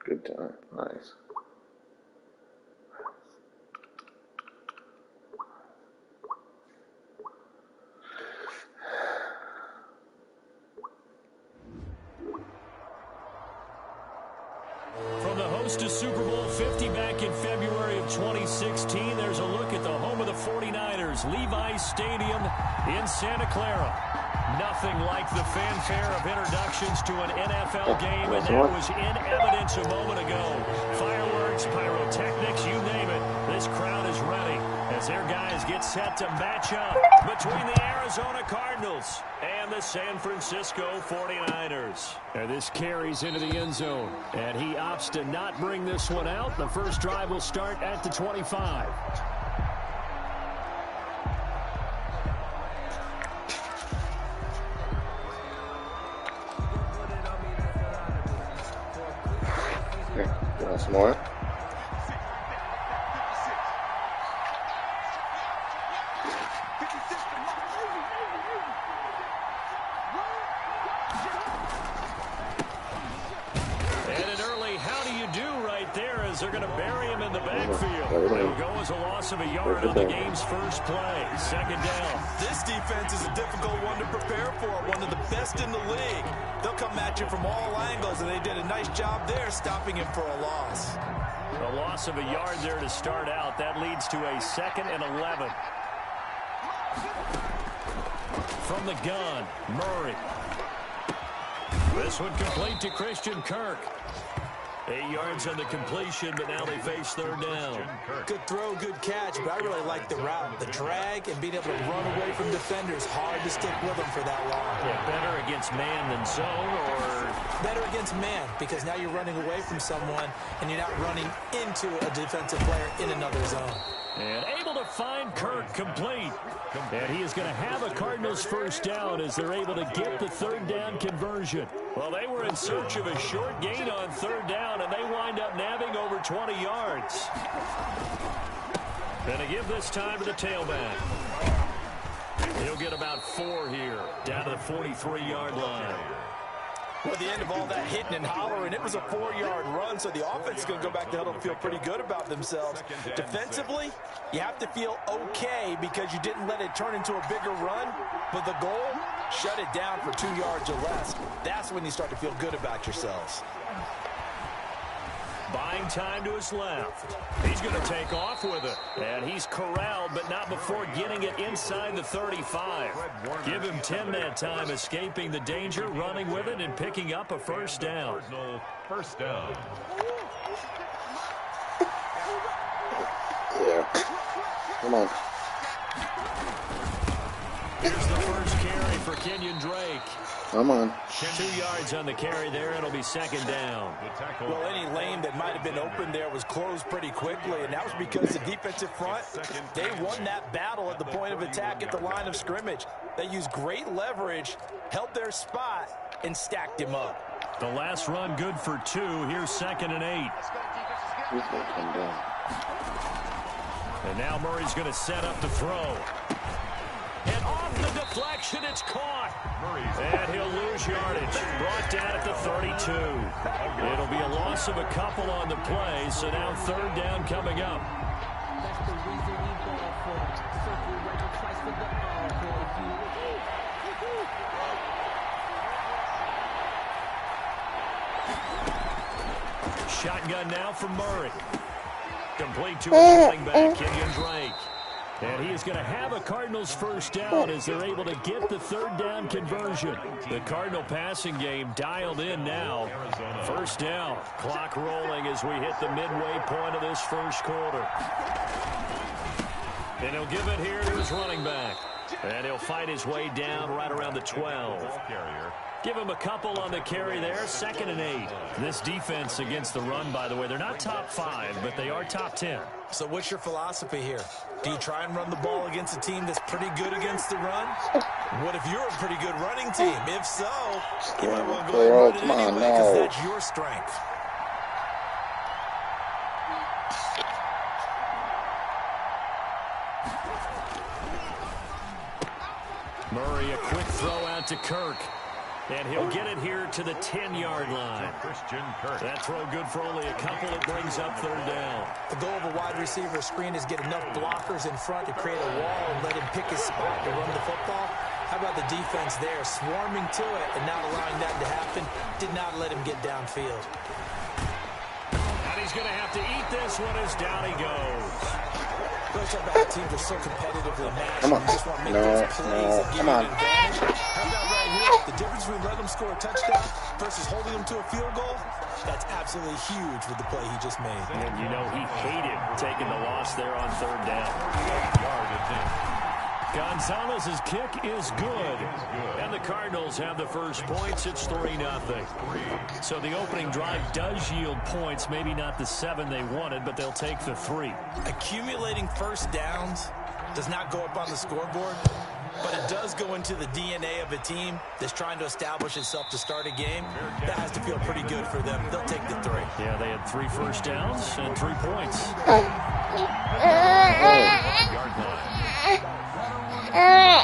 Good time. Nice. From the host to Super Bowl 50 back in February of 2016, there's a look at the home of the 49ers, Levi's Stadium in Santa Clara. Nothing like the fanfare of introductions to an NFL game, and that was in evidence a moment ago. Fireworks, pyrotechnics, you name it. This crowd is ready as their guys get set to match up between the Arizona Cardinals and the San Francisco 49ers. And this carries into the end zone, and he opts to not bring this one out. The first drive will start at the 25. Once more. They're going to bury him in the backfield. It'll go as a loss of a yard on the game's first play. Second down. This defense is a difficult one to prepare for. One of the best in the league. They'll come at you from all angles, and they did a nice job there stopping him for a loss. A loss of a yard there to start out. That leads to a 2nd and 11. From the gun, Murray. This one complete to Christian Kirk. 8 yards on the completion, but now they face third down. Good throw, good catch, but I really like the route. The drag and being able to run away from defenders. Hard to stick with them for that long. Yeah, better against man than zone, or? Better against man, because now you're running away from someone, and you're not running into a defensive player in another zone. And able to find Kirk complete. And he is going to have a Cardinals first down as they're able to get the third down conversion. Well, they were in search of a short gain on third down, and they wind up nabbing over 20 yards. Going to give this time to the tailback. He'll get about 4 here, down to the 43-yard line. Well, at the end of all that hitting and hollering, it was a 4-yard run, so the offense is going to go back to huddle and feel pretty good about themselves. Defensively, you have to feel okay because you didn't let it turn into a bigger run, but the goal, shut it down for 2 yards or less. That's when you start to feel good about yourselves. Buying time to his left. He's going to take off with it. And he's corralled, but not before getting it inside the 35. Give him 10 that time, escaping the danger, running with it, and picking up a first down. First down. Yeah. Come on. Here's the first carry for Kenyon Drake. Come on. 2 yards on the carry there. It'll be second down. Well, any lane that might have been open there was closed pretty quickly, and that was because the defensive front, they won that battle at the point of attack at the line of scrimmage. They used great leverage, held their spot, and stacked him up. The last run good for 2. Here's 2nd and 8. He's going to come down. And now Murray's going to set up the throw. And off the deflection, it's caught. And he'll lose yardage. Brought down at the 32. It'll be a loss of a couple on the play, so now third down coming up. Shotgun now from Murray. Complete to a running back, Kenyon Drake. And he is going to have a Cardinals first down as they're able to get the third down conversion. The Cardinal passing game dialed in now. First down. Clock rolling as we hit the midway point of this first quarter. And he'll give it here to his running back. And he'll fight his way down right around the 12. Give him a couple on the carry there. 2nd and 8. This defense against the run, by the way, they're not top 5, but they are top 10. So what's your philosophy here? Do you try and run the ball against a team that's pretty good against the run? What if you're a pretty good running team? If so, you might want to go ahead and run it anyway because that's your strength. Murray, a quick throw out to Kirk. And he'll get it here to the 10-yard line. That throw good for only a couple. It brings up third down. The goal of a wide receiver screen is get enough blockers in front to create a wall and let him pick his spot to run the football. How about the defense there, swarming to it and not allowing that to happen? Did not let him get downfield. And he's going to have to eat this one as down he goes. Those bad teams are so competitive in the match. Come on. You just want to make those plays that give you an advantage. How about right here? The difference between letting them score a touchdown versus holding them to a field goal, that's absolutely huge with the play he just made. And you know he hated taking the loss there on third down. Gonzalez's kick is good. And the Cardinals have the first points. It's 3-0. So the opening drive does yield points. Maybe not the 7 they wanted, but they'll take the 3. Accumulating first downs does not go up on the scoreboard, but it does go into the DNA of a team that's trying to establish itself to start a game. That has to feel pretty good for them. They'll take the 3. Yeah, they had 3 first downs and 3 points. Yard line. Hey.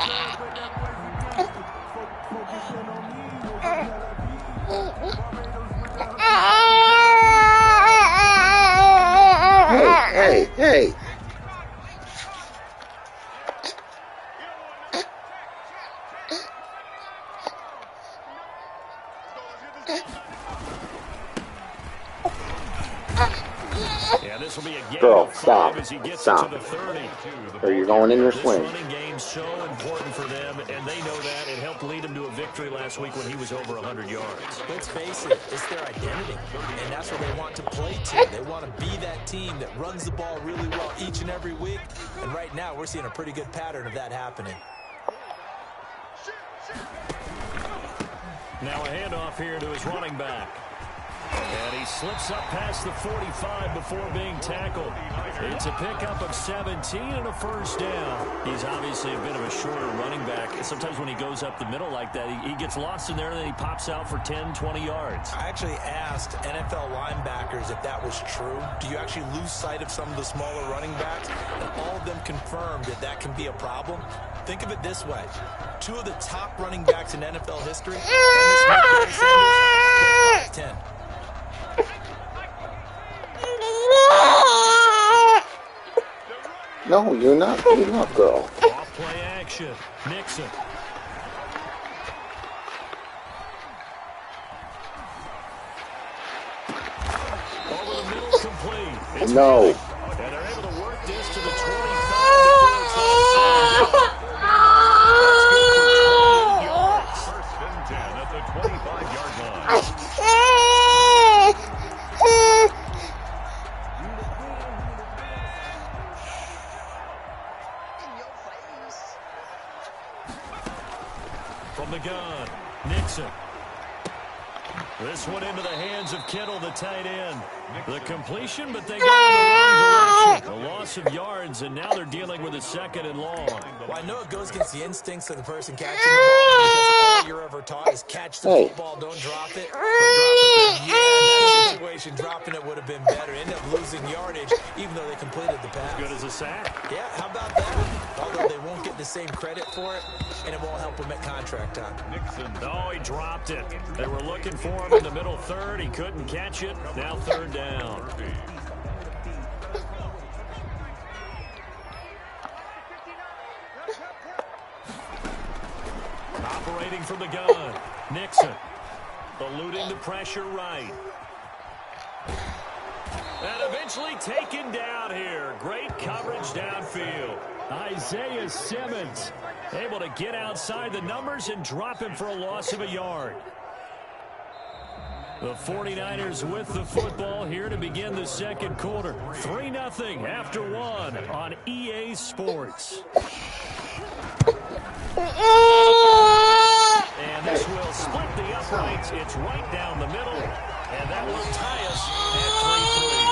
Yeah, this will be a game Girl, of 5 stop. as he gets Stop. to the 30. Or you're going in your swing. This running game's so important for them, and they know that. It helped lead him to a victory last week when he was over 100 yards. Let's face it, it's their identity, and that's what they want to play to. They want to be that team that runs the ball really well each and every week, and right now we're seeing a pretty good pattern of that happening. Now a handoff here to his running back. And he slips up past the 45 before being tackled. It's a pickup of 17 and a first down. He's obviously a bit of a shorter running back. Sometimes when he goes up the middle like that, he gets lost in there and then he pops out for 10, 20 yards. I actually asked NFL linebackers if that was true. Do you actually lose sight of some of the smaller running backs? And all of them confirmed that that can be a problem. Think of it this way. 2 of the top running backs in NFL history, Dennis Smith and Barry Sanders, 10. No, you're not good enough, girl. Off play action. Nixon. Over the middle, complete. It's No. Manning. And they're able to work this to the 25 before it's all said and done. That's good for 20 yards. First and 10 at the 25-yard line. From the gun, Nixon. This one into the hands of Kittle, the tight end. The completion, but they got in the wrong direction. A loss of yards, and now they're dealing with a 2nd and long. Well, I know it goes against the instincts of the person catching the ball because all you're ever taught is catch the football, don't drop it. Or drop it. Yeah, in that situation, dropping it would have been better. End up losing yardage, even though they completed the pass. Good as a sack. Yeah, how about that? Although they won't get the same credit for it, and it won't help him at contract time. Nixon. Oh, he dropped it. They were looking for him in the middle third. He couldn't catch it. Now 3rd down. Operating from the gun. Nixon. Eluding the pressure right. And eventually taken down here. Great coverage downfield. Isaiah Simmons able to get outside the numbers and drop him for a loss of a yard. The 49ers with the football here to begin the 2nd quarter. 3-0 after 1 on EA Sports. And this will split the uprights. It's right down the middle. And that will tie us at 3-3.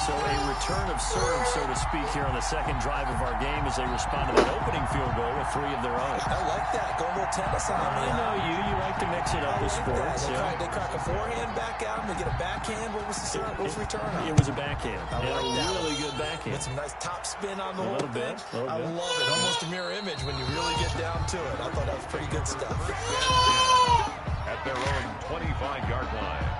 So a return of serve, so to speak, here on the 2nd drive of our game as they respond to that opening field goal with 3 of their own. I like that. Go a little tennis on me. I know you. You like to mix it up with sports. They crack a forehand back out and they get a backhand. What was the serve? What was the return on? It was a backhand. I like a that. really good backhand. With some nice top spin on the little bit. I love it. Almost a mirror image when you really get down to it. I thought that was pretty good stuff. at their own 25-yard line.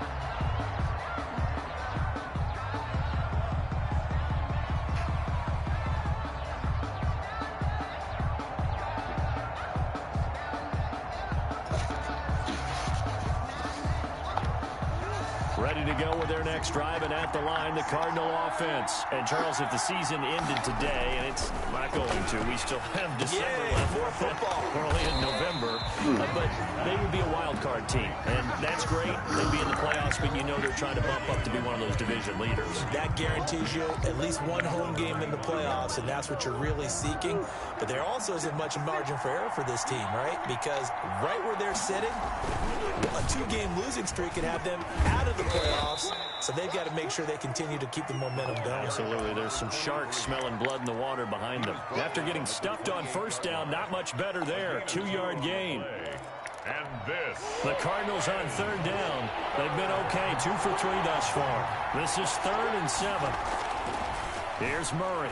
Ready to go with their next drive, and at the line, the Cardinal offense. And, Charles, if the season ended today, and it's not going to, we still have December left. More football. We're only in November. But they would be a wild card team, and that's great. They'd be in the playoffs, but you know they're trying to bump up to be one of those division leaders. That guarantees you at least one home game in the playoffs, and that's what you're really seeking. But there also isn't much margin for error for this team, right? Because right where they're sitting, a two-game losing streak could have them out of the playoffs, so they've got to make sure they continue to keep the momentum going. Absolutely. There's some sharks smelling blood in the water behind them. After getting stuffed on first down, not much better there. 2-yard gain. And this. The Cardinals on third down. They've been okay. 2 for 3 thus far. This is 3rd and 7. Here's Murray.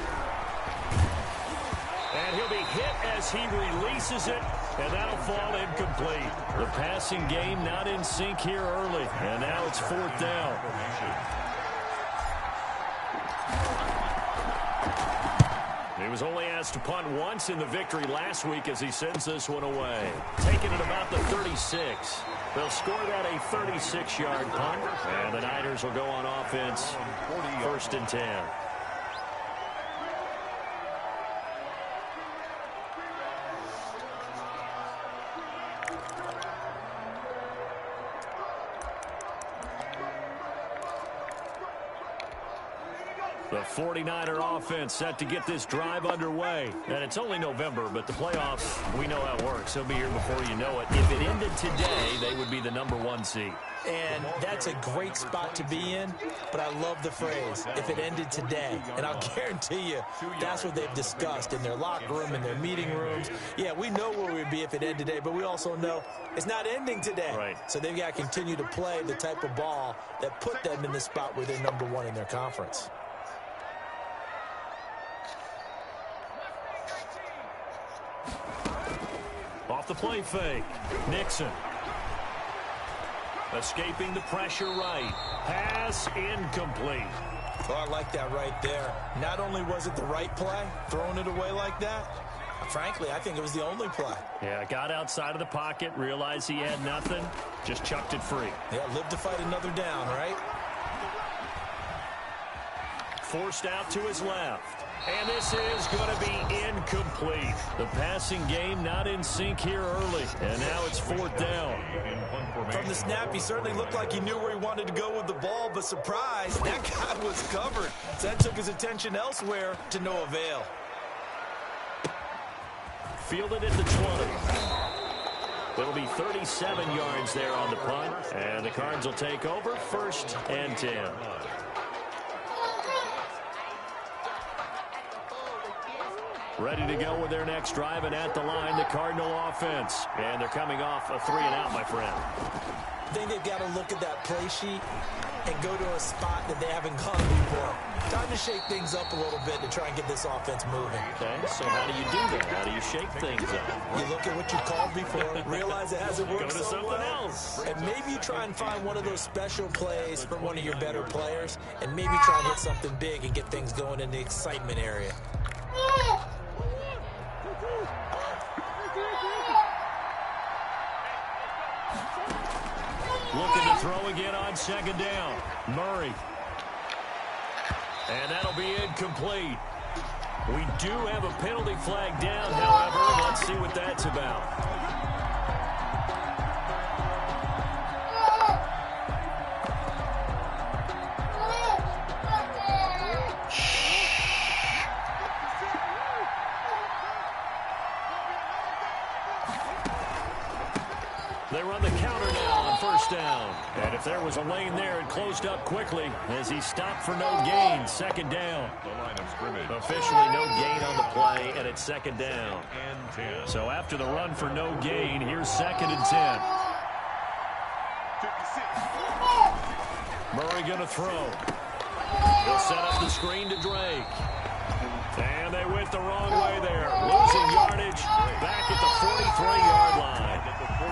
And he'll be hit as he releases it, and that'll fall incomplete. The passing game not in sync here early, and now it's 4th down. He was only asked to punt once in the victory last week as he sends this one away. Taking it about the 36. They'll score that a 36-yard punt, and the Niners will go on offense 1st and 10. The 49er offense set to get this drive underway. And it's only November, but the playoffs, we know how it works. They'll be here before you know it. If it ended today, they would be the #1 seed. And that's a great spot to be in, but I love the phrase, if it ended today. And I'll guarantee you, that's what they've discussed in their locker room, in their meeting rooms. Yeah, we know where we'd be if it ended today, but we also know it's not ending today. Right. So they've got to continue to play the type of ball that put them in the spot where they're #1 in their conference. Off the play fake, Nixon. Escaping the pressure right. Pass incomplete. Oh, I like that right there. Not only was it the right play, throwing it away like that, frankly, I think it was the only play. Yeah, got outside of the pocket, realized he had nothing, just chucked it free. Yeah, lived to fight another down, right? Forced out to his left. And this is going to be incomplete. The passing game not in sync here early. And now it's 4th down. From the snap, he certainly looked like he knew where he wanted to go with the ball, but surprise, that guy was covered. So that took his attention elsewhere to no avail. Fielded at the 20. It'll be 37 yards there on the punt. And the Cards will take over 1st and 10. Ready to go with their next drive, and at the line, the Cardinal offense. And they're coming off a 3-and-out, my friend. I think they've got to look at that play sheet and go to a spot that they haven't gone before. Time to shake things up a little bit to try and get this offense moving. Okay, so how do you do that? How do you shake things up? You look at what you called before, realize it hasn't worked Go to so something well, else. and maybe you try and find one of those special plays for one of your better players, and maybe try and hit something big and get things going in the excitement area. Looking to throw again on 2nd down. Murray. And that'll be incomplete. We do have a penalty flag down, however. Let's see what that's about. They run the counter now on 1st down. And if there was a lane there, it closed up quickly as he stopped for no gain. 2nd down. The line of scrimmage. Officially no gain on the play, and it's 2nd down. And 10. So after the run for no gain, here's 2nd and 10. 56. Murray going to throw. He'll set up the screen to Drake. And they went the wrong way there. Losing yardage back at the 43-yard line.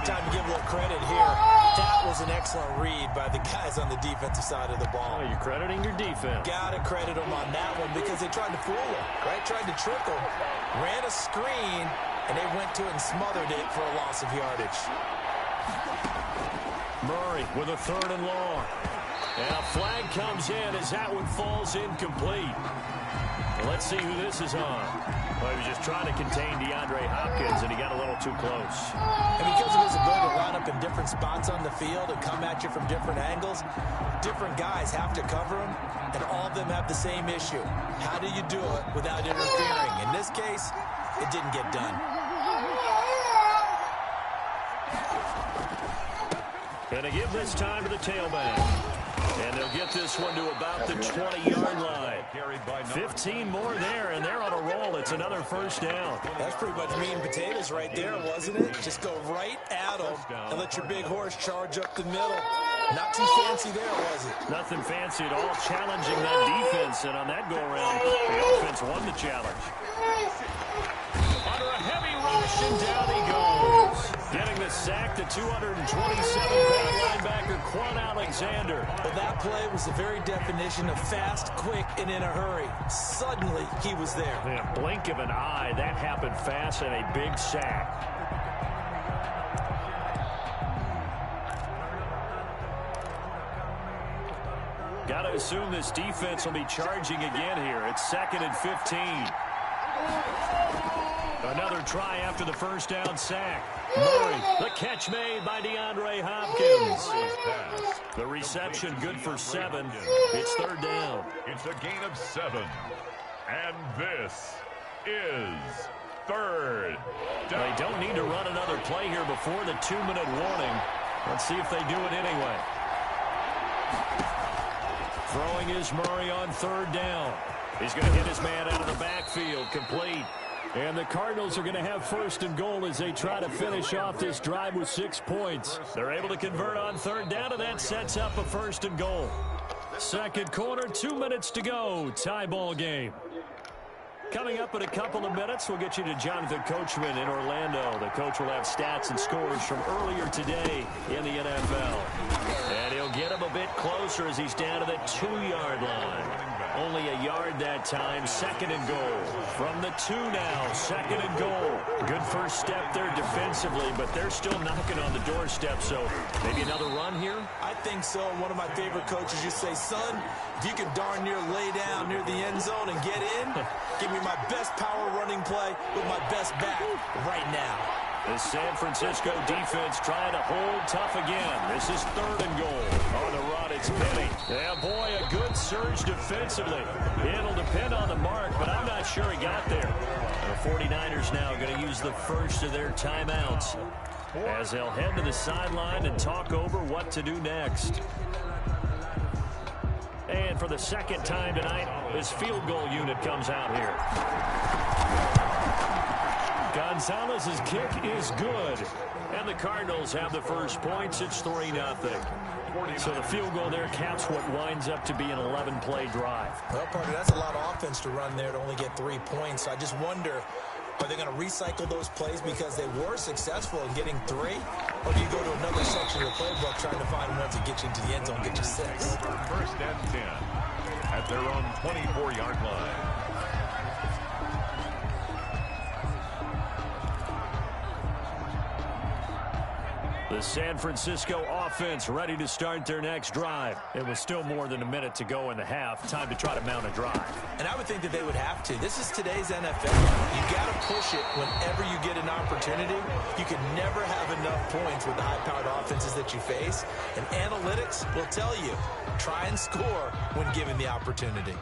Time to give a little credit here. That was an excellent read by the guys on the defensive side of the ball. Oh, you're crediting your defense. Got to credit them on that one because they tried to fool him, right? Tried to trick him. Ran a screen, and they went to it and smothered it for a loss of yardage. Murray with a 3rd and long. And a flag comes in as that one falls incomplete. Well, let's see who this is on. Well, he was just trying to contain DeAndre Hopkins, and he got a little too close. And because of his ability to line up in different spots on the field and come at you from different angles, different guys have to cover him, and all of them have the same issue. How do you do it without interfering? In this case, it didn't get done. And they give this time to the tailback. And they'll get this one to about the 20-yard line. 15 more there, and they're on a roll. It's another 1st down. That's pretty much meat and potatoes right there, wasn't it? Just go right at them and let your big horse charge up the middle. Not too fancy there, was it? Nothing fancy at all, challenging that defense. And on that go-around, the offense won the challenge. Under a heavy rush, and down he goes. Getting the sack, the 227-pound linebacker, Quan Alexander. But that play was the very definition of fast, quick, and in a hurry. Suddenly, he was there. In a blink of an eye, that happened fast, and a big sack. Got to assume this defense will be charging again here. It's 2nd and 15. Another try after the 1st down sack. Murray, the catch made by DeAndre Hopkins. The reception good for 7. It's 3rd down. It's a gain of 7. And this is 3rd down. They don't need to run another play here before the 2-minute warning. Let's see if they do it anyway. Throwing is Murray on 3rd down. He's going to hit his man out of the backfield, complete. And the Cardinals are going to have 1st and goal as they try to finish off this drive with 6 points. They're able to convert on 3rd down, and that sets up a 1st and goal. 2nd quarter, 2 minutes to go. Tie ball game. Coming up in a couple of minutes, we'll get you to Jonathan Coachman in Orlando. The coach will have stats and scores from earlier today in the NFL. And he'll get him a bit closer as he's down to the 2-yard line. Only a yard that time. 2nd and goal. From the 2 now. 2nd and goal. Good first step there defensively, but they're still knocking on the doorstep, so maybe another run here? I think so. One of my favorite coaches used to say, son, if you can darn near lay down near the end zone and get in, give me my best power running play with my best back right now. The San Francisco defense trying to hold tough again. This is 3rd and goal. On the run, it's Penny. Yeah, boy, a good surge defensively. It'll depend on the mark, but I'm not sure he got there. The 49ers now going to use the first of their timeouts as they'll head to the sideline and talk over what to do next. And for the 2nd time tonight, this field goal unit comes out here. Gonzalez's kick is good. And the Cardinals have the 1st points. It's 3-0. So the field goal there caps what winds up to be an 11-play drive. Well, Parker, that's a lot of offense to run there to only get 3 points. I just wonder, are they going to recycle those plays because they were successful in getting 3? Or do you go to another section of the playbook trying to find ones that get you into the end zone, get you 6? 1st and 10 at their own 24-yard line. The San Francisco offense ready to start their next drive. It was still more than a minute to go in the half. Time to try to mount a drive. And I would think that they would have to. This is today's NFL. You got to push it whenever you get an opportunity. You can never have enough points with the high-powered offenses that you face. And analytics will tell you, try and score when given the opportunity.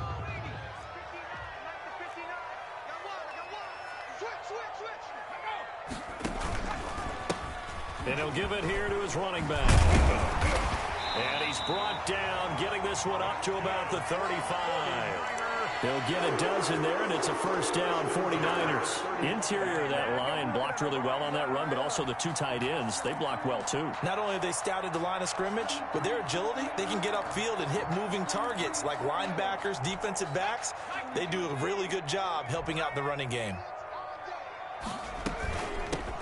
And he'll give it here to his running back. And he's brought down, getting this one up to about the 35. They'll get a dozen there, and it's a first down, 49ers. Interior of that line blocked really well on that run, but also the two tight ends, they blocked well too. Not only have they scouted the line of scrimmage, but their agility, they can get upfield and hit moving targets like linebackers, defensive backs. They do a really good job helping out the running game.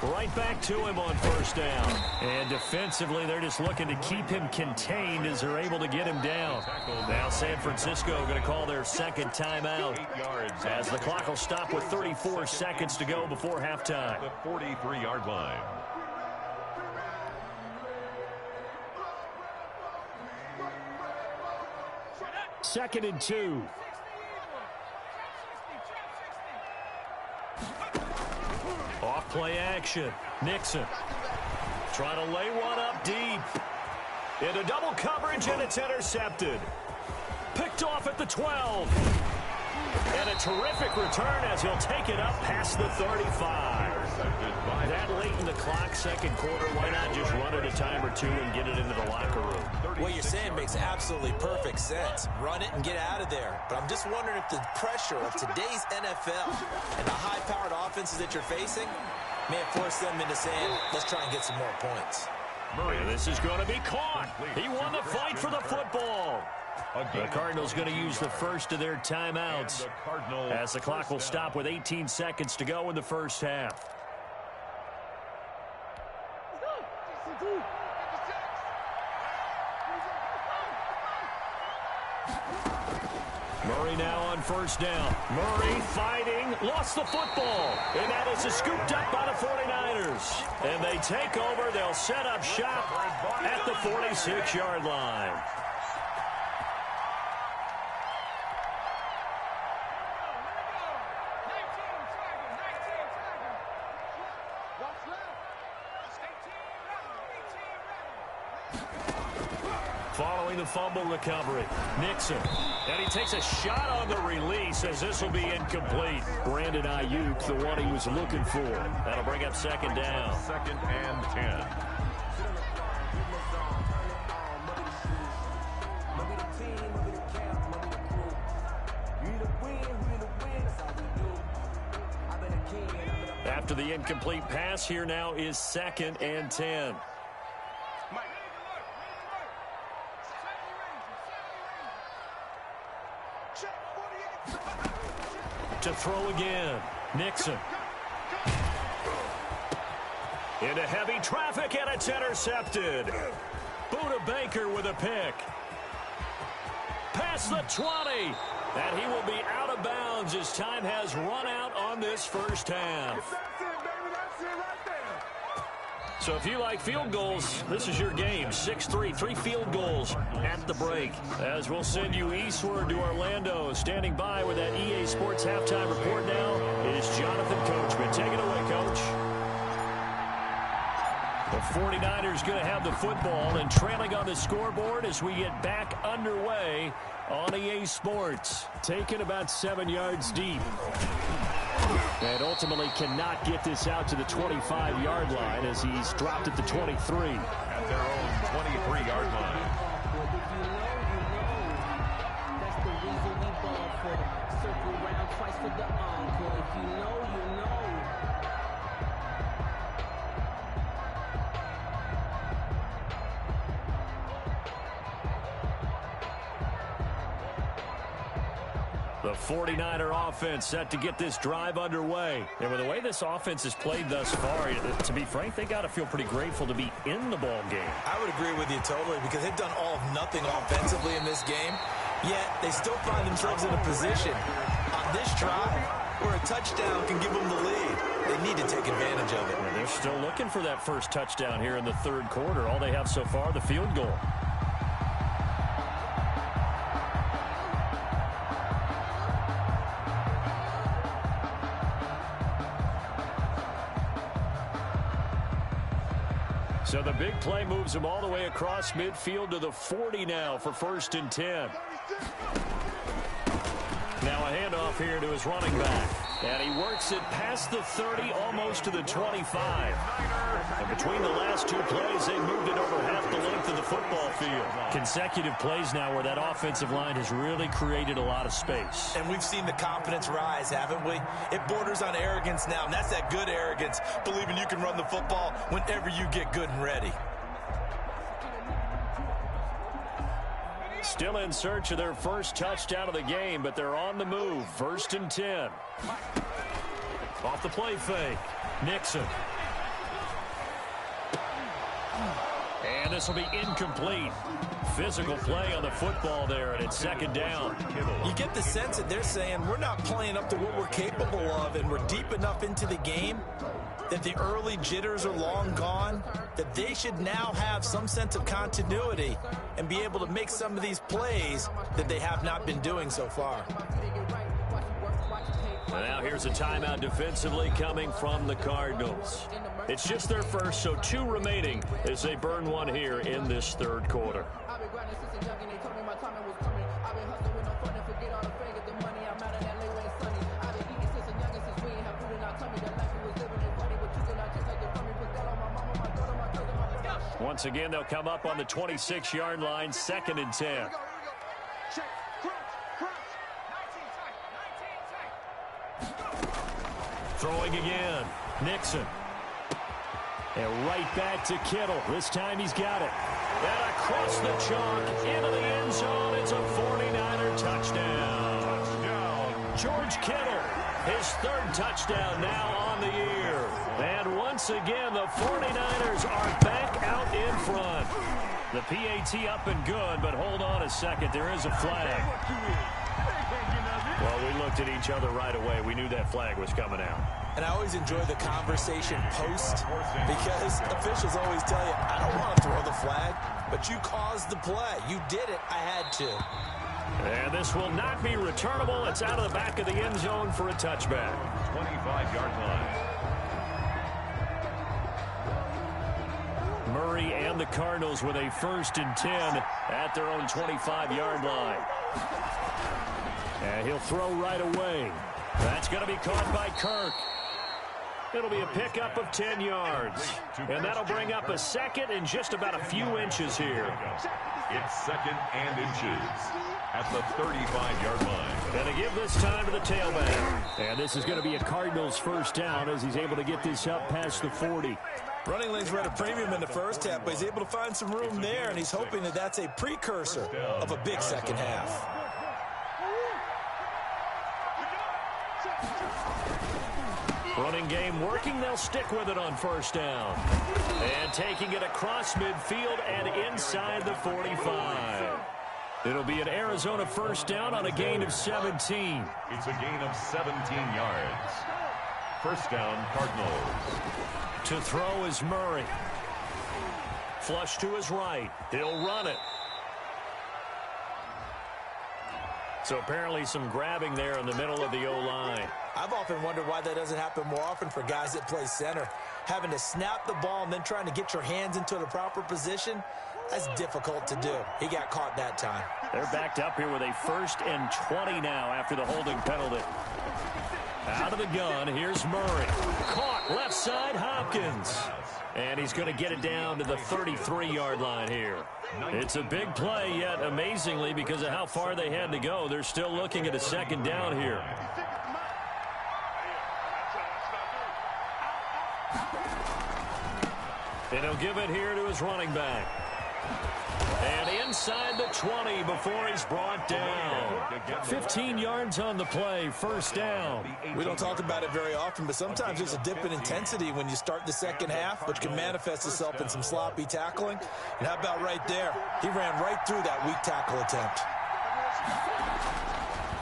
Right back to him on first down. And defensively, they're just looking to keep him contained as they're able to get him down. Now San Francisco going to call their second timeout as the clock will stop with 34 seconds to go before halftime. The 43-yard line. Second and 2. Off play action. Nixon trying to lay one up deep. Into double coverage, and it's intercepted. Picked off at the 12. And a terrific return as he'll take it up past the 35. That late in the clock, second quarter, why not just run it a time or two and get it into the locker room? What you're saying makes absolutely perfect sense. Run it and get out of there. But I'm just wondering if the pressure of today's NFL and the high-powered offenses that you're facing may have forced them into saying, let's try and get some more points. Murray, this is going to be caught. He won the fight for the football. The Cardinals going to use the first of their timeouts as the clock will stop with 18 seconds to go in the first half. Murray now on first down. Murray fighting, lost the football. And that is scooped up by the 49ers. And they take over. They'll set up shop at the 46-yard line. Following the fumble recovery, Nixon. And he takes a shot on the release as this will be incomplete. Brandon Ayuk, the one he was looking for. That'll bring up second down. Second and 10. After the incomplete pass, here now is second and 10. To throw again, Nixon. Into heavy traffic, and it's intercepted. Buda Baker with a pick. Past the 20. And he will be out of bounds as time has run out on this first half. So if you like field goals, this is your game. 6-3, 3 field goals at the break. As we'll send you eastward to Orlando. Standing by with that EA Sports halftime report now is Jonathan Coachman. Take it away, Coach. The 49ers going to have the football and trailing on the scoreboard as we get back underway on EA Sports. Taken about 7 yards deep. And ultimately cannot get this out to the 25-yard line as he's dropped at the 23. At their own 23-yard line. That's the reason we ball for. Circle round twice for the encore. If you know, you know. The 49er offense set to get this drive underway. And with the way this offense has played thus far, to be frank, they got to feel pretty grateful to be in the ball game. I would agree with you totally because they've done all of nothing offensively in this game, yet they still find themselves in a position on this drive where a touchdown can give them the lead. They need to take advantage of it. And they're still looking for that first touchdown here in the third quarter. All they have so far, the field goal. So the big play moves him all the way across midfield to the 40 now for first and 10. Now a handoff here to his running back. And he works it past the 30, almost to the 25. And between the last two plays, they moved it over half the length of the football field. Consecutive plays now where that offensive line has really created a lot of space. And we've seen the confidence rise, haven't we? It borders on arrogance now, and that's that good arrogance, believing you can run the football whenever you get good and ready. Still in search of their first touchdown of the game, but they're on the move. 1st and 10. Off the play fake. Nixon. And this will be incomplete. Physical play on the football there, and it's 2nd down. You get the sense that they're saying we're not playing up to what we're capable of, and we're deep enough into the game that the early jitters are long gone, that they should now have some sense of continuity and be able to make some of these plays that they have not been doing so far. And now here's a timeout defensively coming from the Cardinals. It's just their first, so 2 remaining as they burn one here in this 3rd quarter. Once again, they'll come up on the 26-yard line, 2nd and 10. Throwing again. Nixon. And right back to Kittle. This time he's got it. And across the chalk into the end zone. It's a 49er touchdown. George Kittle, his 3rd touchdown now on the year. And once again, the 49ers are back out in front. The PAT up and good, but hold on a second. There is a flag. Well, we looked at each other right away. We knew that flag was coming out. And I always enjoy the conversation post because officials always tell you, I don't want to throw the flag, but you caused the play. You did it. I had to. And this will not be returnable. It's out of the back of the end zone for a touchback. 25-yard line. Murray and the Cardinals with a 1st and 10 at their own 25-yard line. And he'll throw right away. That's going to be caught by Kirk. It'll be a pickup of 10 yards. And that'll bring up a 2nd and just about a few inches here. It's 2nd and inches at the 35-yard line. And to give this time to the tailback. And this is going to be a Cardinals 1st down as he's able to get this up past the 40. Running lanes were at a premium in the first half, but he's able to find some room there, and he's hoping that that's a precursor of a big second half. Running game working. They'll stick with it on 1st down. And taking it across midfield and inside the 45. It'll be an Arizona 1st down on a gain of 17. It's a gain of 17 yards. 1st down, Cardinals. To throw is Murray. Flush to his right. He'll run it. So apparently some grabbing there in the middle of the O-line. I've often wondered why that doesn't happen more often for guys that play center. Having to snap the ball and then trying to get your hands into the proper position, that's difficult to do. He got caught that time. They're backed up here with a 1st and 20 now after the holding penalty. Out of the gun, here's Murray. Caught left side, Hopkins. And he's going to get it down to the 33-yard line here. It's a big play, yet amazingly, because of how far they had to go, they're still looking at a 2nd down here. And he'll give it here to his running back. And inside the 20 before he's brought down. 15 yards on the play, 1st down. We don't talk about it very often, but sometimes there's a dip in intensity when you start the second half, which can manifest itself in some sloppy tackling. And how about right there? He ran right through that weak tackle attempt.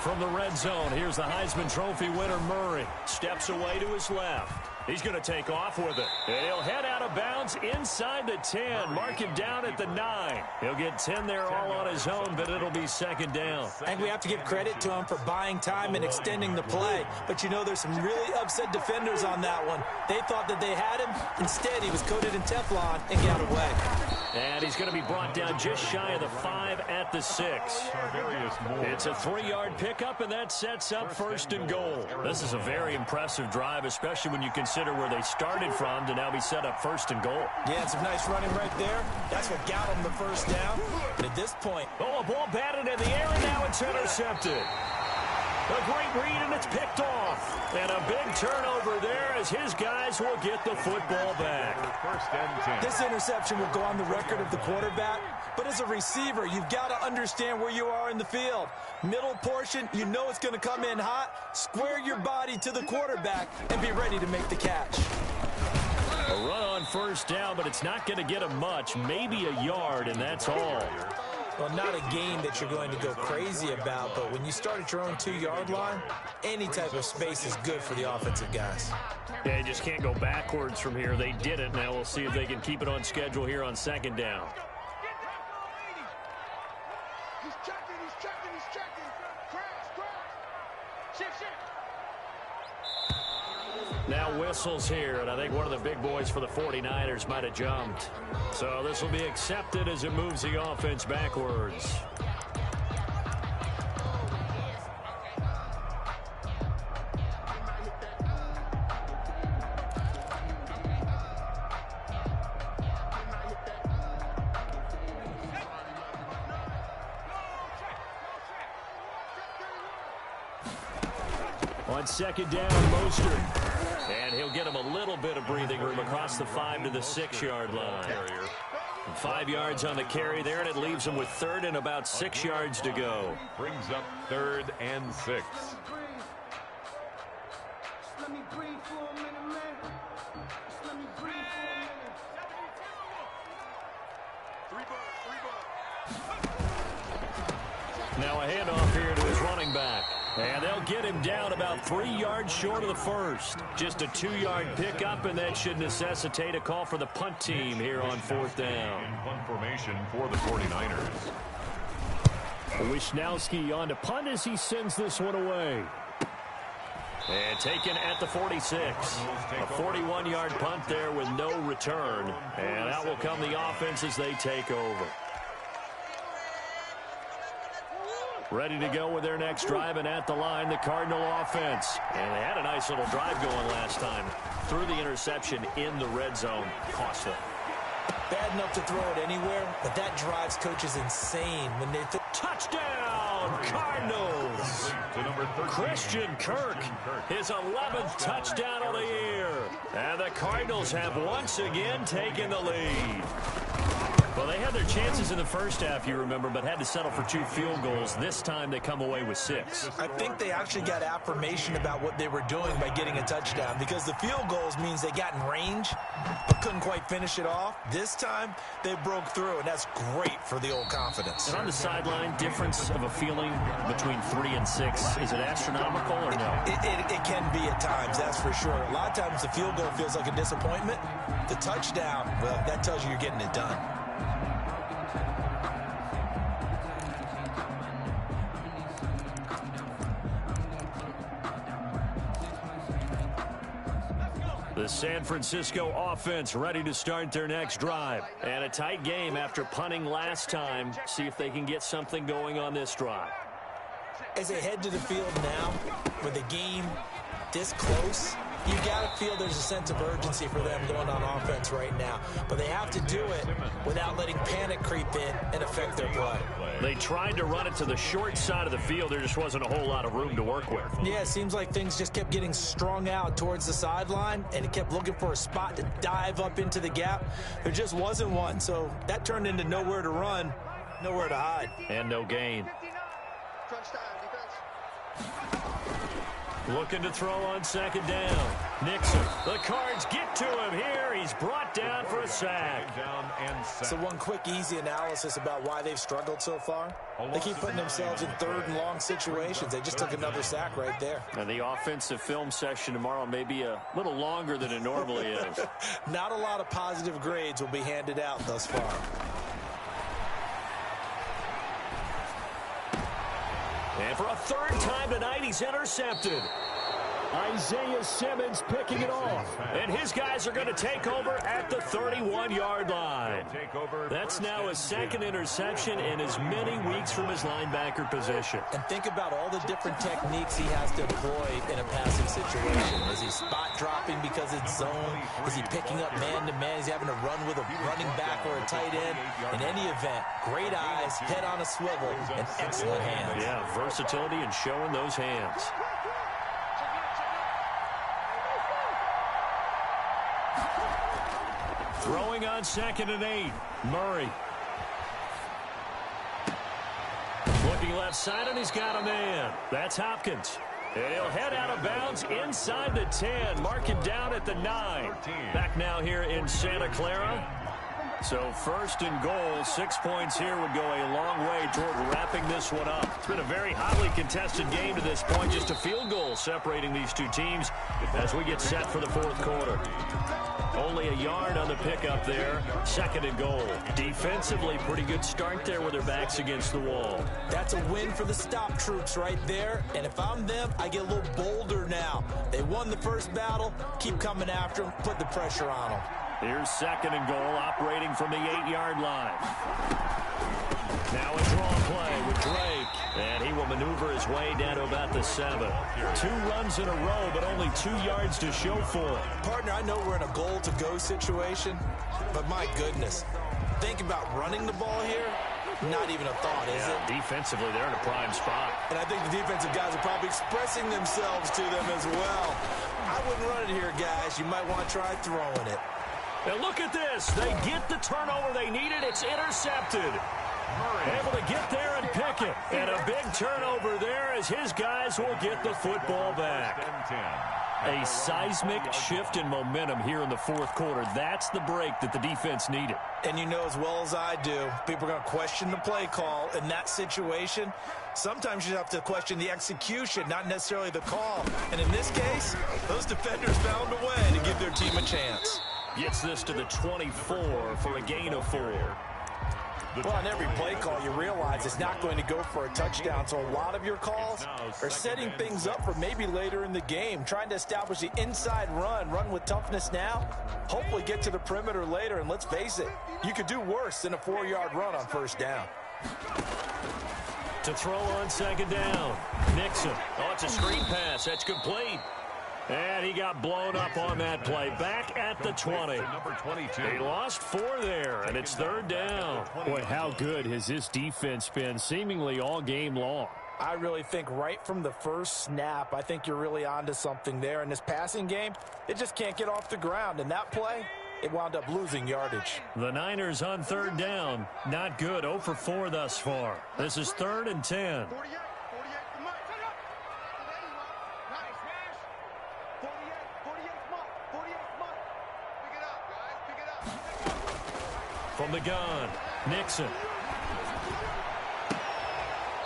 From the red zone, here's the Heisman Trophy winner, Murray. Steps away to his left. He's going to take off with it. And he'll head out of bounds inside the 10. Mark him down at the 9. He'll get 10 there all on his own, but it'll be second down. I think we have to give credit to him for buying time and extending the play. But, you know, there's some really upset defenders on that one. They thought that they had him. Instead, he was coated in Teflon and got away. And he's going to be brought down just shy of the 5 at the 6. It's a 3-yard pickup, and that sets up first and goal. This is a very impressive drive, especially when you consider where they started from to now be set up first and goal. Yeah, some nice running right there. That's what got them the first down. And at this point... Oh, a ball batted in the air, and now it's intercepted. A great read, and it's picked off. And a big turnover there as his guys will get the football back. First and 10. This interception will go on the record of the quarterback, but as a receiver, you've got to understand where you are in the field. Middle portion, you know it's going to come in hot. Square your body to the quarterback and be ready to make the catch. A run on first down, but it's not going to get him much, maybe a yard, and that's all. Well, not a game that you're going to go crazy about, but when you start at your own 2-yard line, any type of space is good for the offensive guys. Yeah, you just can't go backwards from here. They did it. Now we'll see if they can keep it on schedule here on second down. He's checking. Crash. Shift. Now whistles here, and I think one of the big boys for the 49ers might have jumped. So this will be accepted as it moves the offense backwards. On second down, Mostert. And he'll get him a little bit of breathing room across the 5 to the 6-yard line. 5 yards on the carry there, and it leaves him with third and about 6 yards to go. Brings up 3rd and 6. Let me breathe for a minute, man. Just let me breathe for a minute. Now a handoff here to his running back. And they'll get him down about 3 yards short of the first. Just a 2-yard pickup, and that should necessitate a call for the punt team here on 4th down. In punt formation for the 49ers. Wisnowski on to punt as he sends this one away. And taken at the 46. A 41-yard punt there with no return. And out will come the offense as they take over. Ready to go with their next drive, and at the line, the Cardinal offense. And they had a nice little drive going last time. Threw the interception in the red zone. Cost them. Bad enough to throw it anywhere, but that drives coaches insane when they... Touchdown, Cardinals! To number 13. Christian Kirk, his 11th touchdown of the year. And the Cardinals have once again taken the lead. Well, they had their chances in the first half, you remember, but had to settle for 2 field goals. This time they come away with 6. I think they actually got affirmation about what they were doing by getting a touchdown, because the field goals means they got in range but couldn't quite finish it off. This time they broke through, and that's great for the old confidence. And on the sideline, difference of a feeling between 3 and 6, is it astronomical or no? It can be at times, that's for sure. A lot of times the field goal feels like a disappointment. The touchdown, well, that tells you you're getting it done. The San Francisco offense ready to start their next drive. And a tight game after punting last time. See if they can get something going on this drive. As they head to the field now, with the game this close, you got to feel there's a sense of urgency for them going on offense right now. But they have to do it without letting panic creep in and affect their play. They tried to run it to the short side of the field. There just wasn't a whole lot of room to work with. Yeah, it seems like things just kept getting strung out towards the sideline, and it kept looking for a spot to dive up into the gap. There just wasn't one, so that turned into nowhere to run, nowhere to hide. And no gain. Looking to throw on second down. Nixon. The Cards get to him here. He's brought down for a sack. So one quick, easy analysis about why they've struggled so far. They keep putting themselves in third and long situations. They just took another sack right there. And the offensive film session tomorrow may be a little longer than it normally is. Not a lot of positive grades will be handed out thus far. And for a third time tonight, he's intercepted. Isaiah Simmons picking it off. And his guys are going to take over at the 31-yard line. That's now his second interception in as many weeks from his linebacker position. And think about all the different techniques he has to employ in a passing situation. Is he spot dropping because it's zone? Is he picking up man-to-man? Is he having to run with a running back or a tight end? In any event, great eyes, head on a swivel, and excellent hands. Yeah, versatility and showing those hands. Throwing on 2nd and 8. Murray. Looking left side, and he's got a man. That's Hopkins. And he'll head out of bounds inside the 10. Mark him down at the 9. Back now here in Santa Clara. So 1st and goal, 6 points here would go a long way toward wrapping this one up. It's been a very hotly contested game to this point. Just a field goal separating these two teams as we get set for the 4th quarter. Only a yard on the pickup there. 2nd and goal. Defensively, pretty good start there with their backs against the wall. That's a win for the stop troops right there. And if I'm them, I get a little bolder now. They won the first battle. Keep coming after them. Put the pressure on them. Here's 2nd and goal, operating from the 8-yard line. Now a draw play with Drake, and he will maneuver his way down to about the 7. 2 runs in a row, but only 2 yards to show for it. Partner, I know we're in a goal-to-go situation, but my goodness, think about running the ball here. Not even a thought, is it? Defensively, they're in a prime spot. And I think the defensive guys are probably expressing themselves to them as well. I wouldn't run it here, guys. You might want to try throwing it. Now look at this. They get the turnover they needed. It's intercepted. Murray able to get there and pick it. And a big turnover there as his guys will get the football back. A seismic shift in momentum here in the 4th quarter. That's the break that the defense needed. And you know as well as I do, people are going to question the play call in that situation. Sometimes you have to question the execution, not necessarily the call. And in this case, those defenders found a way to give their team a chance. Gets this to the 24 for a gain of 4. Well, on every play call, you realize it's not going to go for a touchdown. So a lot of your calls are setting things up for maybe later in the game, trying to establish the inside run with toughness now, hopefully get to the perimeter later. And let's face it, you could do worse than a 4-yard run on 1st down. To throw on 2nd down, Nixon. Oh, it's a screen pass. That's complete. And he got blown up on that play. Back at the 20. They lost 4 there, and it's 3rd down. Boy, how good has this defense been seemingly all game long? I really think right from the first snap, I think you're really onto something there. In this passing game, it just can't get off the ground. And that play, it wound up losing yardage. The Niners on 3rd down. Not good. 0 for 4 thus far. This is 3rd and 10. From the gun, Nixon.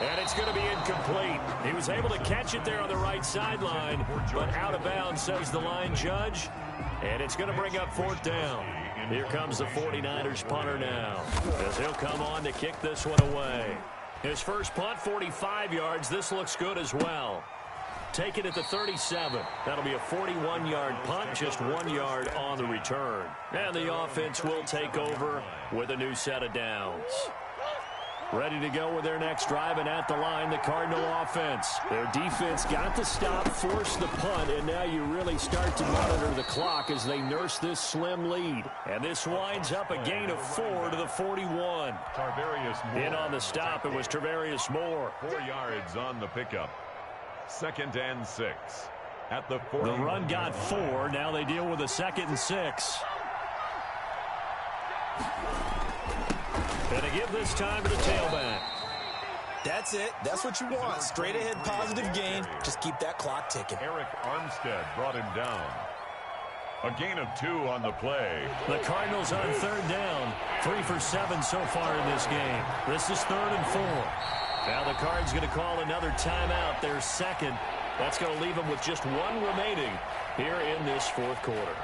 And it's going to be incomplete. He was able to catch it there on the right sideline, but out of bounds, says the line judge. And it's going to bring up 4th down. Here comes the 49ers punter now, as he'll come on to kick this one away. His first punt, 45 yards. This looks good as well. Take it at the 37. That'll be a 41-yard punt, just 1 yard on the return. And the offense will take over with a new set of downs. Ready to go with their next drive, and at the line, the Cardinal offense. Their defense got the stop, forced the punt, and now you really start to monitor the clock as they nurse this slim lead. And this winds up a gain of 4 to the 41. In on the stop, it was Tarvarius Moore. 4 yards on the pickup. 2nd and 6 at the 40. The run got 4. Now they deal with a 2nd and 6. And to give this time to the tailback. That's it. That's what you want. Straight ahead, positive gain. Just keep that clock ticking. Eric Armstead brought him down. A gain of 2 on the play. The Cardinals on third down. 3 for 7 so far in this game. This is 3rd and 4. Now the Cards going to call another timeout, their second. That's going to leave them with just 1 remaining here in this 4th quarter.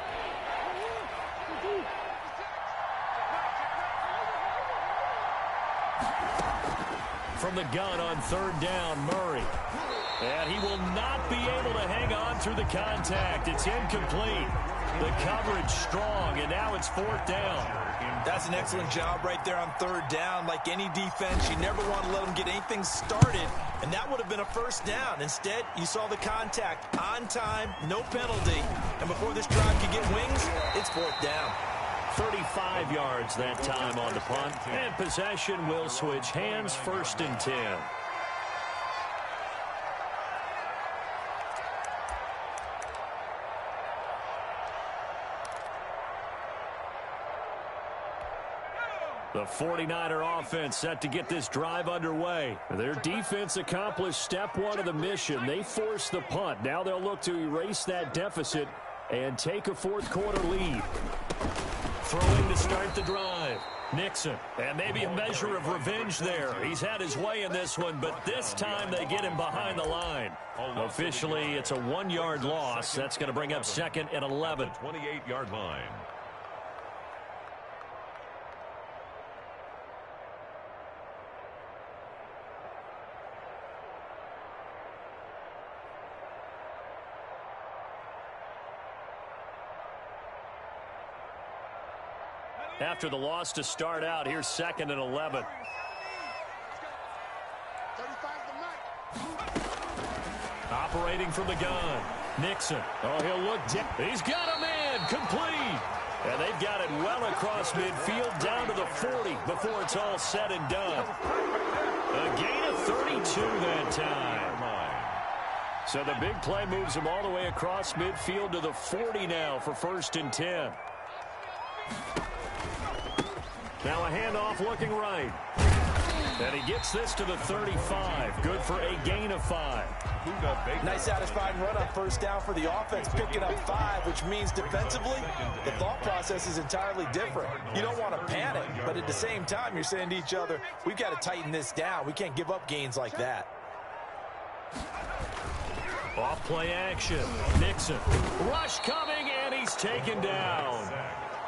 From the gun on third down, Murray. And he will not be able to hang on through the contact. It's incomplete. The coverage strong, and now it's 4th down. That's an excellent job right there on third down. Like any defense, you never want to let them get anything started, and that would have been a first down. Instead, you saw the contact on time, no penalty, and before this drive could get wings, it's 4th down. 35 yards that time on the punt, and possession will switch hands, 1st and 10. The 49er offense set to get this drive underway. Their defense accomplished step 1 of the mission. They forced the punt. Now they'll look to erase that deficit and take a 4th quarter lead. Throwing to start the drive. Nixon. And maybe a measure of revenge there. He's had his way in this one, but this time they get him behind the line. Officially, it's a 1-yard loss. That's going to bring up 2nd and 11. 28-yard line. After the loss to start out, here's 2nd and 11. 35 Operating from the gun. Nixon. Oh, he'll look. He's got a man. Complete. And they've got it well across midfield down to the 40 before it's all said and done. A gain of 32 that time. So the big play moves him all the way across midfield to the 40 now for 1st and 10. Now a handoff looking right. And he gets this to the 35. Good for a gain of 5. Nice satisfying run on 1st down for the offense, picking up 5, which means defensively, the thought process is entirely different. You don't want to panic, but at the same time, you're saying to each other, we've got to tighten this down. We can't give up gains like that. Off play action. Nixon. Rush coming, and he's taken down.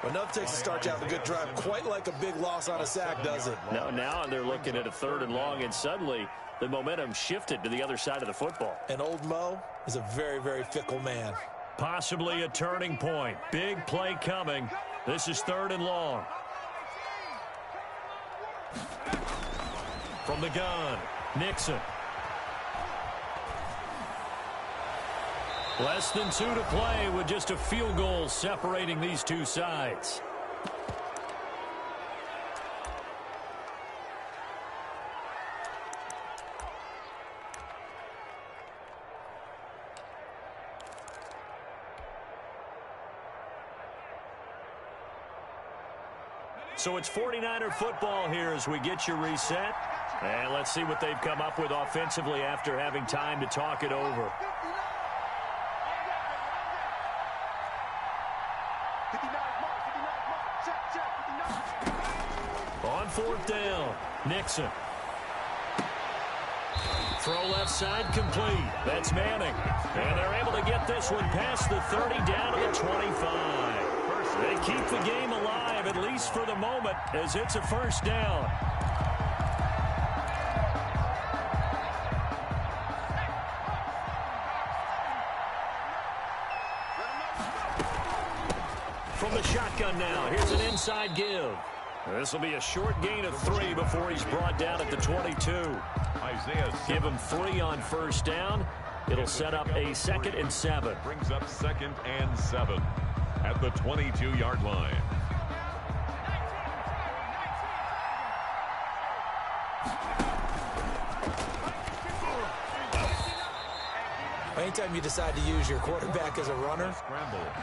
Enough takes to start you out a good drive, quite like a big loss on a sack, does it? No, now they're looking at a 3rd and long, and suddenly the momentum shifted to the other side of the football. And old Mo is a very, very fickle man. Possibly a turning point. Big play coming. This is 3rd and long. From the gun, Nixon. Less than 2 to play with just a field goal separating these two sides. So it's 49er football here as we get you reset. And let's see what they've come up with offensively after having time to talk it over. On 4th down, Nixon. Throw left side complete. That's Manning. And they're able to get this one past the 30 down to the 25. They keep the game alive, at least for the moment, as it's a 1st down. From the shotgun now, here's an inside give. This will be a short gain of 3 before he's brought down at the 22. Isaiah Give him 3 on 1st down. It'll set up a 2nd and 7. brings up 2nd and 7 at the 22-yard line. Anytime you decide to use your quarterback as a runner,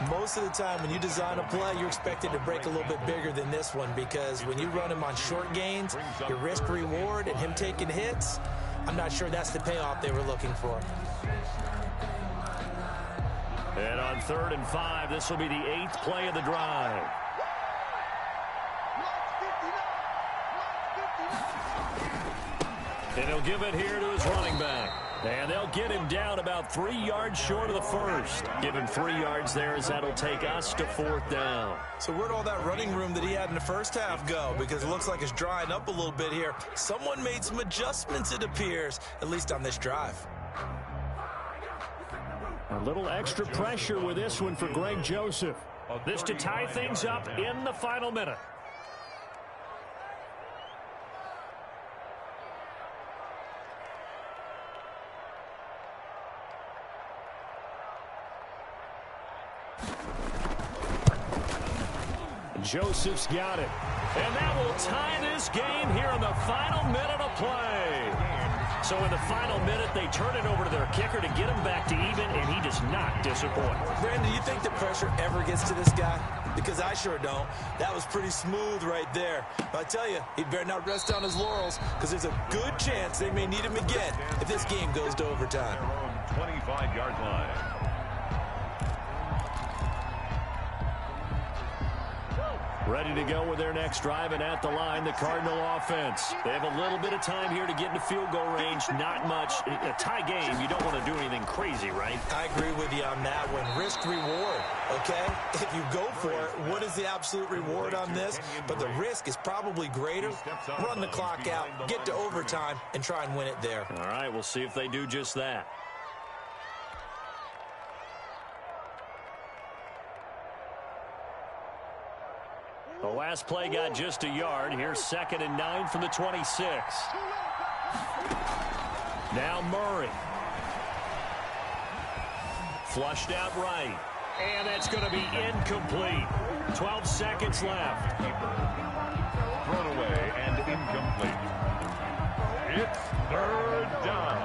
most of the time when you design a play, you're expected to break a little bit bigger than this one, because when you run him on short gains, your risk reward and him taking hits, I'm not sure that's the payoff they were looking for. And on 3rd and 5, this will be the 8th play of the drive. And he'll give it here to his running back. And they'll get him down about 3 yards short of the first. Give him 3 yards there as that'll take us to 4th down. So where'd all that running room that he had in the first half go? Because it looks like it's drying up a little bit here. Someone made some adjustments, it appears, at least on this drive. A little extra pressure with this one for Greg Joseph. This to tie things up in the final minute. Joseph's got it. And that will tie this game here in the final minute of play. So in the final minute, they turn it over to their kicker to get him back to even, and he does not disappoint. Brandon, do you think the pressure ever gets to this guy? Because I sure don't. That was pretty smooth right there. But I tell you, he better not rest on his laurels, because there's a good chance they may need him again if this game goes to overtime. 25-yard line. Ready to go with their next drive, and at the line, the Cardinal offense. They have a little bit of time here to get into field goal range. Not much. A tie game, you don't want to do anything crazy, right? I agree with you on that one. Risk-reward, okay? If you go for it, what is the absolute reward on this? But the risk is probably greater. Run the clock out, get to overtime, and try and win it there. All right, we'll see if they do just that. The last play got just a yard. Here's 2nd and 9 from the 26. Now Murray. Flushed out right. And that's going to be incomplete. 12 seconds left. Thrown away and incomplete. It's 3rd down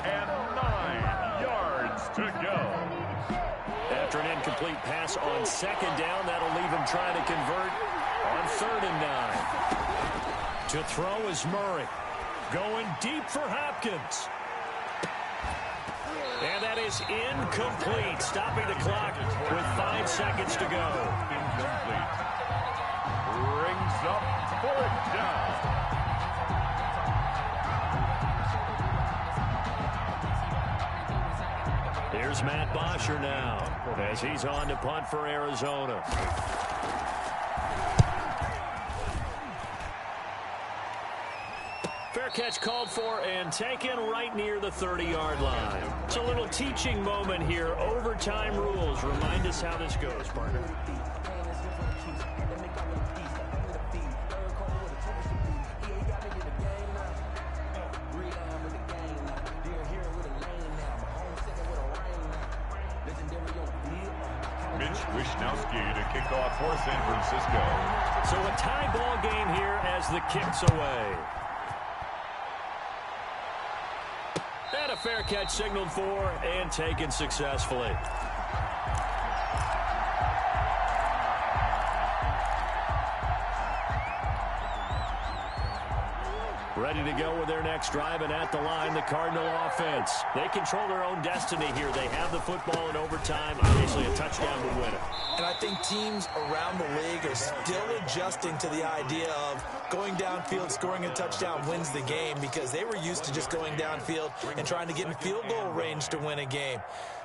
and 9 yards to go. After an incomplete pass on 2nd down, that'll leave him trying to convert on 3rd and 9. To throw is Murray. Going deep for Hopkins. And that is incomplete. Stopping the clock with 5 seconds to go. Incomplete. Brings up 4th down. Here's Matt Bosher now as he's on to punt for Arizona. Fair catch called for and taken right near the 30-yard line. It's a little teaching moment here. Overtime rules. Remind us how this goes, partner. Wishnowski to kick off for San Francisco. So a tie ball game here as the kick's away. And a fair catch signaled for and taken successfully. Ready to go with their next drive, and at the line, the Cardinal offense. They control their own destiny here. They have the football in overtime. Obviously, a touchdown would win it. And I think teams around the league are still adjusting to the idea of going downfield, scoring a touchdown wins the game, because they were used to just going downfield and trying to get in field goal range to win a game.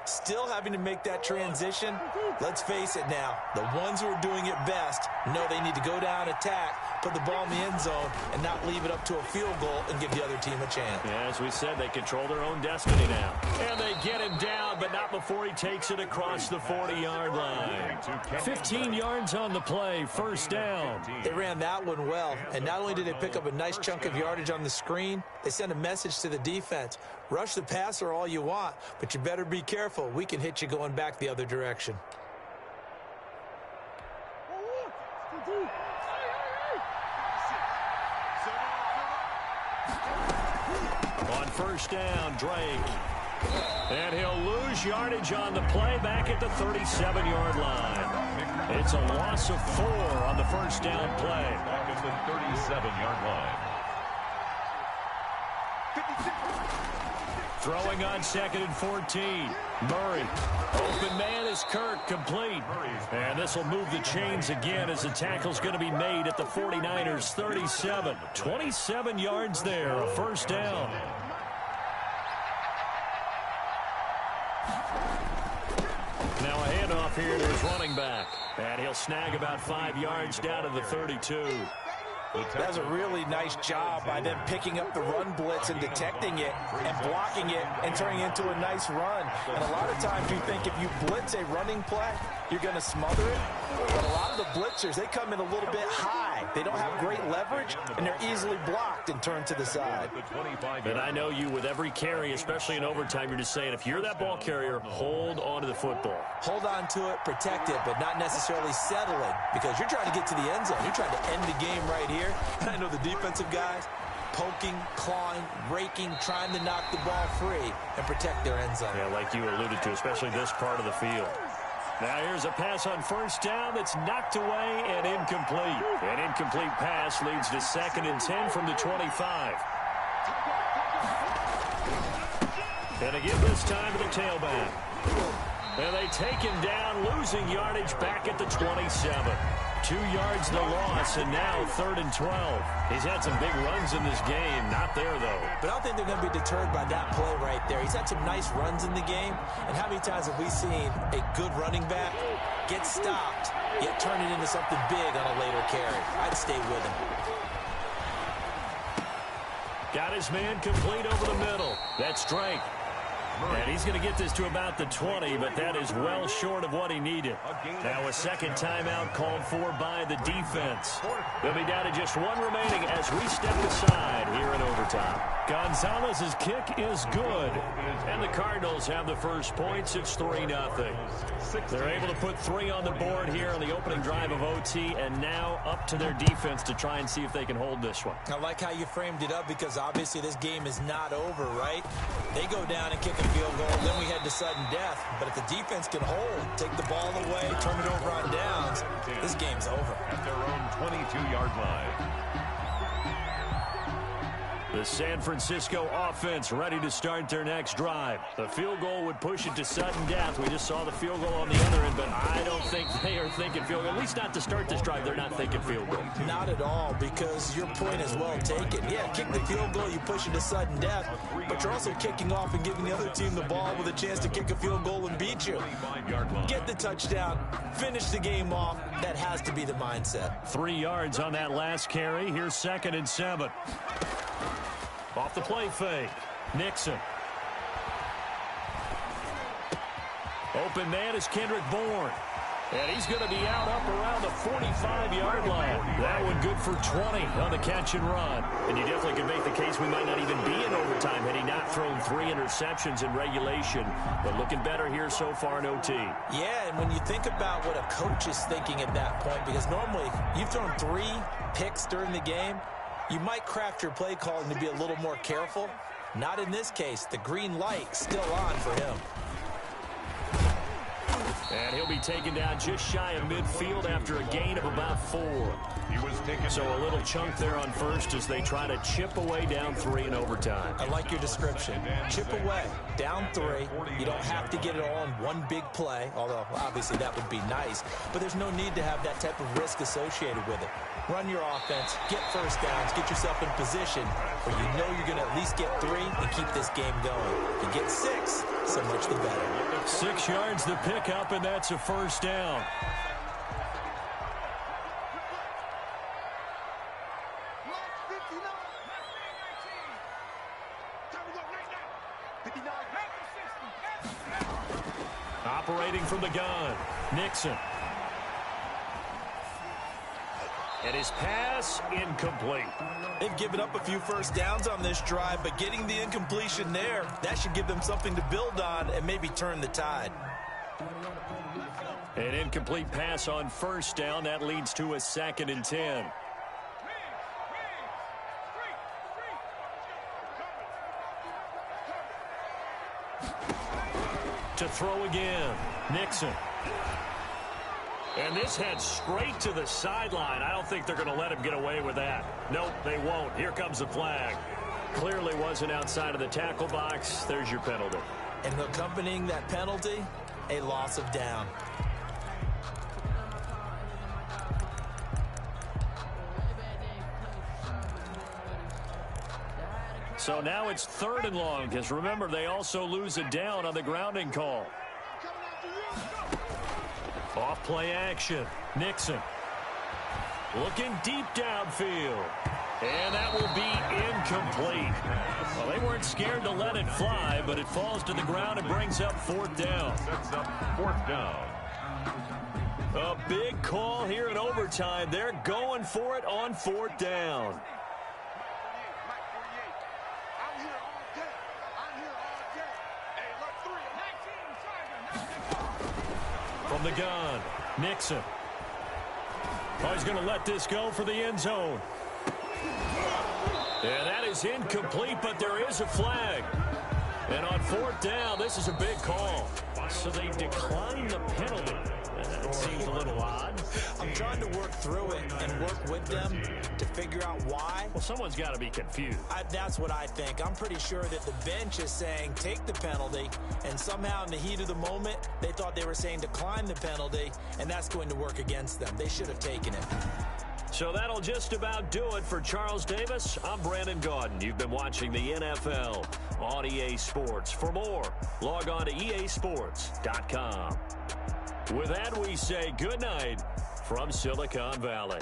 Still having to make that transition. Let's face it now, the ones who are doing it best know they need to go down, attack, put the ball in the end zone, and not leave it up to a field goal and give the other team a chance. Yeah, as we said, they control their own destiny now. And they get him down, but not before he takes it across the 40-yard line. 15 yards on the play, 1st down. They ran that one well, and not only did they pick up a nice chunk of yardage on the screen, they sent a message to the defense. Rush the passer all you want, but you better be careful. We can hit you going back the other direction. On 1st down, Drake. And he'll lose yardage on the play back at the 37-yard line. It's a loss of 4 on the 1st down play. Back at the 37-yard line. Throwing on 2nd and 14. Murray. Open man is Kirk, complete. And this will move the chains again as the tackle's going to be made at the 49ers 37. 27 yards there, a first down. Now a handoff here to his running back. And he'll snag about 5 yards down to the 32. That's a really nice job by them picking up the run blitz and detecting it and blocking it and turning it into a nice run. And a lot of times you think if you blitz a running play, you're going to smother it. But a lot of the blitzers, they come in a little bit high. They don't have great leverage, and they're easily blocked and turned to the side. And I know you with every carry, especially in overtime, you're just saying, if you're that ball carrier, hold on to the football. Hold on to it, protect it, but not necessarily settle it, because you're trying to get to the end zone. You're trying to end the game right here. And I know the defensive guys poking, clawing, raking, trying to knock the ball free and protect their end zone. Yeah, like you alluded to, especially this part of the field. Now here's a pass on first down that's knocked away and incomplete. An incomplete pass leads to 2nd and 10 from the 25. And again this time to the tailback. And they take him down, losing yardage back at the 27. 2 yards the loss, and now 3rd and 12. He's had some big runs in this game. Not there, though. But I don't think they're going to be deterred by that play right there. He's had some nice runs in the game. And how many times have we seen a good running back get stopped, yet turn it into something big on a later carry? I'd stay with him. Got his man complete over the middle. That's Drake. And he's going to get this to about the 20, but that is well short of what he needed. Now a second timeout called for by the defense. They'll be down to just one remaining as we step aside here in overtime. Gonzalez's kick is good. And the Cardinals have the first points. It's 3-0. They're able to put 3 on the board here on the opening drive of OT, and now up to their defense to try and see if they can hold this one. I like how you framed it up, because obviously this game is not over, right? They go down and kick a field goal, then we head to sudden death. But if the defense can hold, take the ball away, turn it over on downs, this game's over. At their own 22-yard line. The San Francisco offense ready to start their next drive. The field goal would push it to sudden death. We just saw the field goal on the other end, but I don't think they are thinking field goal. At least not to start this drive. They're not thinking field goal. Not at all, because your point is well taken. Yeah, kick the field goal, you push it to sudden death, but you're also kicking off and giving the other team the ball with a chance to kick a field goal and beat you. Get the touchdown, finish the game off. That has to be the mindset. 3 yards on that last carry. Here's 2nd and 7. Off the play fake. Nixon. Open man is Kendrick Bourne. And he's going to be out up around the 45-yard line. That one good for 20 on the catch and run. And you definitely can make the case we might not even be in overtime had he not thrown 3 interceptions in regulation. But looking better here so far in OT. Yeah, and when you think about what a coach is thinking at that point, because normally you've thrown 3 picks during the game, you might craft your play calling to be a little more careful. Not in this case. The green light still on for him. And he'll be taken down just shy of midfield after a gain of about 4. He was taken. So a little chunk there on first as they try to chip away down 3 in overtime. I like your description. Chip away, down 3. You don't have to get it all in one big play, although obviously that would be nice. But there's no need to have that type of risk associated with it. Run your offense, get first downs, get yourself in position where you know you're going to at least get 3 and keep this game going. If you get 6, so much the better. 6 yards the pickup, and that's a first down. Operating from the gun, Nixon. And his pass incomplete. They've given up a few first downs on this drive, but getting the incompletion there, that should give them something to build on and maybe turn the tide. An incomplete pass on first down. That leads to a 2nd and 10. To throw again, Nixon. And this heads straight to the sideline. I don't think they're going to let him get away with that. Nope, they won't. Here comes the flag. Clearly wasn't outside of the tackle box. There's your penalty. And accompanying that penalty, a loss of down. So now it's 3rd and long, because remember, they also lose a down on the grounding call. Off play action. Nixon looking deep downfield. And that will be incomplete. Well, they weren't scared to let it fly, but it falls to the ground and brings up 4th down. Sets up 4th down. A big call here in overtime. They're going for it on 4th down. From the gun, Nixon. Oh, he's going to let this go for the end zone. And that is incomplete, but there is a flag. And on 4th down, this is a big call. So they decline the penalty. That seems a little odd. I'm trying to work through it and work with them to figure out why. Well, someone's got to be confused. That's what I think. I'm pretty sure that the bench is saying take the penalty, and somehow in the heat of the moment, they thought they were saying decline the penalty, and that's going to work against them. They should have taken it. So that'll just about do it for Charles Davis. I'm Brandon Gaudin. You've been watching the NFL on EA Sports. For more, log on to easports.com. With that, we say good night from Silicon Valley.